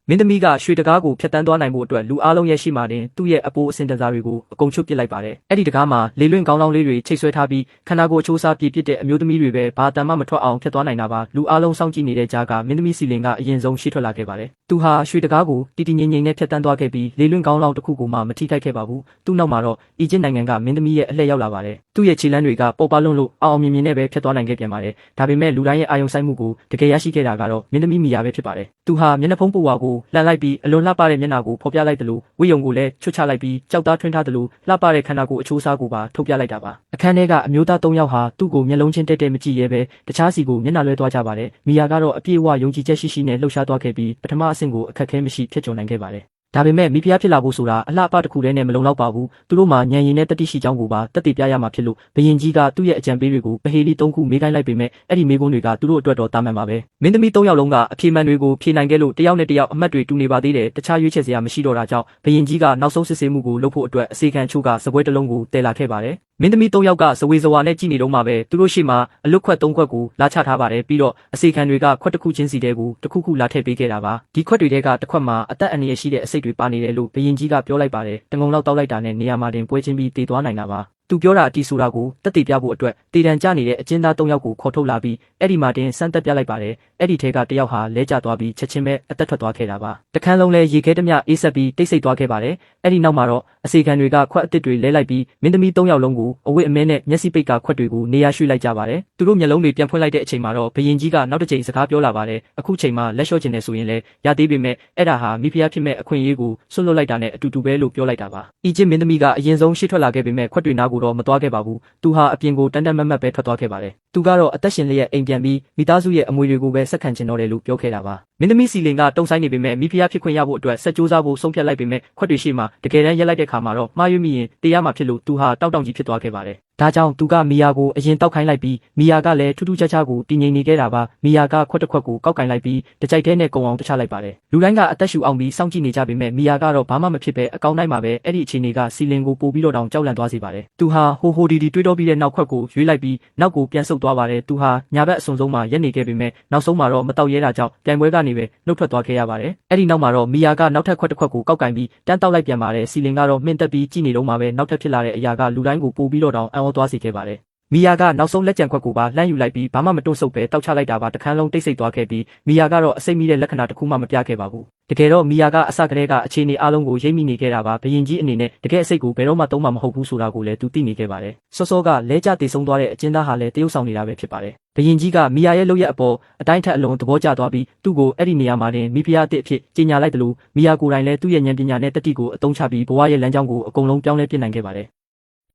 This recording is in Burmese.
မင်းသမီးကရွှေတကားကိုဖျက်တမ်းသွားနိုင်မှုအတွက်လူအားလုံးရဲ့ရှိမှတင်သူ့ရဲ့အပိုးအစင်တန်စာတွေကိုအကုန်ချုပ်ပစ်လိုက်ပါတယ်။အဲ့ဒီတကားမှာလေလွင့်ကောင်းလောင်းလေးတွေချိတ်ဆွဲထားပြီးခန္ဓာကိုယ်အချိုးအစားပြည့်ပြည့်တဲ့အမျိုးသမီးတွေပဲဘာတန်မှမထွက်အောင်ဖျက်သွားနိုင်တာပါ။လူအားလုံးစောင့်ကြည့်နေတဲ့ကြားကမင်းသမီးစီလင်ကအရင်ဆုံးရှေ့ထွက်လာခဲ့ပါတယ်။သူဟာရွှေတကားကိုတီတီငိမ့်ငိမ့်နဲ့ဖျက်တမ်းသွားခဲ့ပြီးလေလွင့်ကောင်းလောင်းတစ်ခုကိုမှမထိခိုက်ခဲ့ပါဘူး။သူ့နောက်မှာတော့အီဂျစ်နိုင်ငံကမင်းသမီးရဲ့အလှည့်ရောက်လာပါတယ်။သူ့ရဲ့ခြေလမ်းတွေကပေါ်ပါလွန်းလို့အောင်မြင်မြင်နဲ့ပဲဖျက်သွားနိုင်ခဲ့ပြန်ပါတယ်။ဒါပေမဲ့လူတိုင်းရဲ့အာရုံစိုက်မှုကိုတကယ်ရရှိခဲ့တာကတော့မင်းသမီးမီယာပဲဖြစ်ပါတယ်။သူဟာမျက်နှာဖုံးပူဝါကိုလှန်လိုက်ပြီးအလွန်လှပတဲ့မျက်နှာကိုဖော်ပြလိုက်တယ်လို့ဝိယုံကိုလည်းချွတ်ချလိုက်ပြီးကြောက်သားထွင်းထားတယ်လို့လှပတဲ့ခန္ဓာကိုယ်အချိုးအစားကိုပါထုတ်ပြလိုက်တာပါအခန်းထဲကအမျိုးသား၃ယောက်ဟာသူ့ကိုမျက်လုံးချင်းတဲတဲမကြည့်ရဲပဲတခြားစီကိုမျက်နှာလွှဲသွားကြပါတယ်မီယာကတော့အပြည့်အဝယုံကြည်ချက်ရှိရှိနဲ့လှုပ်ရှားသွားခဲ့ပြီးပထမအဆင့်ကိုအခက်အခဲမရှိဖြစ်ကျော်နိုင်ခဲ့ပါတယ်ဒါပေမဲ့မိဖုရားဖြစ်လာဖို့ဆိုတာအလှအပတစ်ခုတည်းနဲ့မလုံလောက်ပါဘူးသူတို့မှာဉာဏ်ရည်နဲ့တတိရှိကြောင်းကိုပါတက်တည်ပြရမှာဖြစ်လို့ဘယင်ကြီးကသူ့ရဲ့အကြံပေးတွေကိုပဟေလီ၃ခုမေးခိုင်းလိုက်ပေမဲ့အဲ့ဒီမေးခွန်းတွေကသူတို့အတွက်တော့တာမန်ပါပဲမင်းသမီး၃ယောက်လုံးကအဖြေမှန်တွေကိုဖြေနိုင်ခဲ့လို့တယောက်နဲ့တယောက်အမှတ်တွေတူနေပါသေးတယ်တခြားရွေးချယ်စရာမရှိတော့တာကြောင့်ဘယင်ကြီးကနောက်ဆုံးစစ်ဆေးမှုကိုလုပ်ဖို့အတွက်အစီခံချို့ကစပွဲတစ်လုံးကိုတည်လာခဲ့ပါတယ်မင်းသမီး၃ယောက်ကဇဝေဇဝါနဲ့ကြည်နေတော့မှပဲသူတို့ရှေ့မှာအလွတ်ခွက်၃ခွက်ကိုလာချထားပါတယ်ပြီးတော့အစီခံတွေကခွက်တစ်ခုချင်းစီတဲကိုတစ်ခုခုလာထည့်ပေးခဲ့တာပါဒီခွက်တွေထဲကတစ်ခွက်မှာအသက်အန္တရာယ်ရှိတဲ့အဆိပ်တွေပါနေတယ်လို့ဘယင်ကြီးကပြောလိုက်ပါတယ်တငုံလောက်တောက်လိုက်တာနဲ့နေရာမှာတင်ပွဲချင်းပြီးတည်သွားနိုင်တာပါသူပြောတာအတီးဆိုတာကိုတက်တည်ပြဖို့အတွက်တည်တံကြနေတဲ့အကျဉ်းသား၃ယောက်ကိုခေါ်ထုတ်လာပြီးအဲ့ဒီမှာတင်စမ်းတက်ပြလိုက်ပါတယ်အဲ့ဒီထဲကတယောက်ဟာလဲကျသွားပြီးချက်ချင်းပဲအသက်ထွက်သွားခဲ့တာပါတခန်းလုံးလဲရေခဲတမျှအေးဆက်ပြီးတိတ်ဆိတ်သွားခဲ့ပါတယ်အဲ့ဒီနောက်မှာတော့အစီခံတွေကခွက်အစ်စ်တွေလဲလိုက်ပြီးမင်းသမီး၃ယောက်လုံးကိုအဝတ်အမဲနဲ့မျက်စိပိတ်ကခွက်တွေကိုနေရာရွှေ့လိုက်ကြပါတယ်သူတို့မျက်လုံးတွေပြန်ဖွင့်လိုက်တဲ့အချိန်မှာတော့ဘယင်ကြီးကနောက်တစ်ချိန်စကားပြောလာပါတယ်အခုချိန်မှာလက်လျှော့ကျင်နေဆိုရင်လဲရသေးပေမဲ့အဲ့ဒါဟာမိဖုရားဖြစ်မဲ့အခွင့်အရေးကိုဆွတ်လွတ်လိုက်တာနဲ့အတူတူပဲလို့ပြောလိုက်တာပါအီဂျစ်မင်းသမီးကအရင်ဆုံးရှေ့ထွက်လာခဲ့ပေမဲ့ခွက်တွေနားကိုတော့မသွားခဲ့ပါဘူးသူဟာအပြင်ကိုတန်တန်မတ်မတ်ပဲထွက်သွားခဲ့ပါတယ်သူကတော့အသက်ရှင်လျက်အိမ်ပြန်ပြီးမိသားစုရဲ့အမွေတွေကိုပဲဆက်ခံချင်တော့တယ်လို့ပြောခဲ့တာပါမင်းသမီးစီလင်ကတုံဆိုင်နေပေမဲ့မိဖုရားဖြစ်ခွင့်ရဖို့အတွက်ဆက်ကြိုးစားဖို့ဆုံးဖြတ်လိုက်ပေမဲ့ခွက်တွေရှိမှတကယ်တမ်းရက်လိုက်တဲ့ခါမှာတော့မှားယွင်းမိရင်တရားမှာဖြစ်လို့သူဟာတောက်တောင်ကြီးဖြစ်သွားခဲ့ပါတယ်ဒါကြောင့်သူကမီယာကိုအရင်တောက်ခိုင်းလိုက်ပြီးမီယာကလည်းထူးထူးခြားခြားကိုတည်ငြိမ်နေခဲ့တာပါမီယာကခွက်တစ်ခွက်ကိုကောက်ကင်လိုက်ပြီးတကြိုက်သေးနဲ့ကုံအောင်တခြားလိုက်ပါတယ်လူတိုင်းကအသက်ရှူအောင်ပြီးစောင့်ကြည့်နေကြပေမဲ့မီယာကတော့ဘာမှမဖြစ်ပဲအကောင်းတိုင်းမှာပဲအဲ့ဒီအခြေအနေကစီလင်ကိုပို့ပြီးတော့တောင်ကြောက်လန့်သွားစေပါတယ်သူဟာဟိုဒီတွေးတော့ပြီးတဲ့နောက်ခွက်ကိုရွေးလိုက်ပြီးနောက်ကိုပြန်ဆုတ်သွားပါတယ်သူဟာညာဘက်အစွန်ဆုံးမှာရက်နေခဲ့ပေမဲ့နောက်ဆုံးမှာတော့မတောက်ရဲတာကြောင့်ပြိုင်ပွဲကနေပဲနှုတ်ထွက်သွားခဲ့ရပါတယ်အဲ့ဒီနောက်မှာတော့မီယာကနောက်ထပ်ခွက်တစ်ခွက်ကိုကောက်ကင်ပြီးတန်းတောက်လိုက်ပြန်ပါတယ်စီလင်ကတော့မှင့်တက်ပြီးကြည့်နေတော့မှပဲနောက်ထပ်ဖြစ်လာတဲ့အရာကလူတိုင်းကိုပို့ပြီးတော့တောင်အံ့ဩသွားစေခဲ့ပါတယ်မီယာကနောက်ဆုံးလက်ကျန်ခွက်ကိုပါလှမ်းယူလိုက်ပြီးဘာမှမတွန့်ဆုတ်ပဲတောက်ချလိုက်တာပါတခန်းလုံးတိတ်ဆိတ်သွားခဲ့ပြီးမီယာကတော့အစိမ့်မိတဲ့လက္ခဏာတစ်ခုမှမပြခဲ့ပါဘူးတကယ်တော့မီယာကအစကတည်းကအခြေအနေအလုံးကိုရိပ်မိနေခဲ့တာပါဘယင်ကြီးအနေနဲ့တကယ်အစိတ်ကိုဘယ်တော့မှသုံးမှာမဟုတ်ဘူးဆိုတာကိုလည်းသူသိနေခဲ့ပါတယ်စောစောကလဲကျတည်ဆုံးသွားတဲ့အကျဉ်းသားဟာလည်းတရုပ်ဆောင်နေတာပဲဖြစ်ပါတယ်ဘယင်ကြီးကမီယာရဲ့လုပ်ရက်အပေါ်အတိုင်းထက်အလုံးသဘောကျသွားပြီးသူ့ကိုအဲ့ဒီနေရာမှာတင်မိဖုရားအစ်အဖြစ်ကြီးညာလိုက်တယ်လို့မီယာကိုယ်တိုင်လည်းသူ့ရဲ့ဉာဏ်ပညာနဲ့တတိကိုအသုံးချပြီးဘဝရဲ့လမ်းကြောင်းကိုအကုန်လုံးပြောင်းလဲပြစ်နိုင်ခဲ့ပါတယ်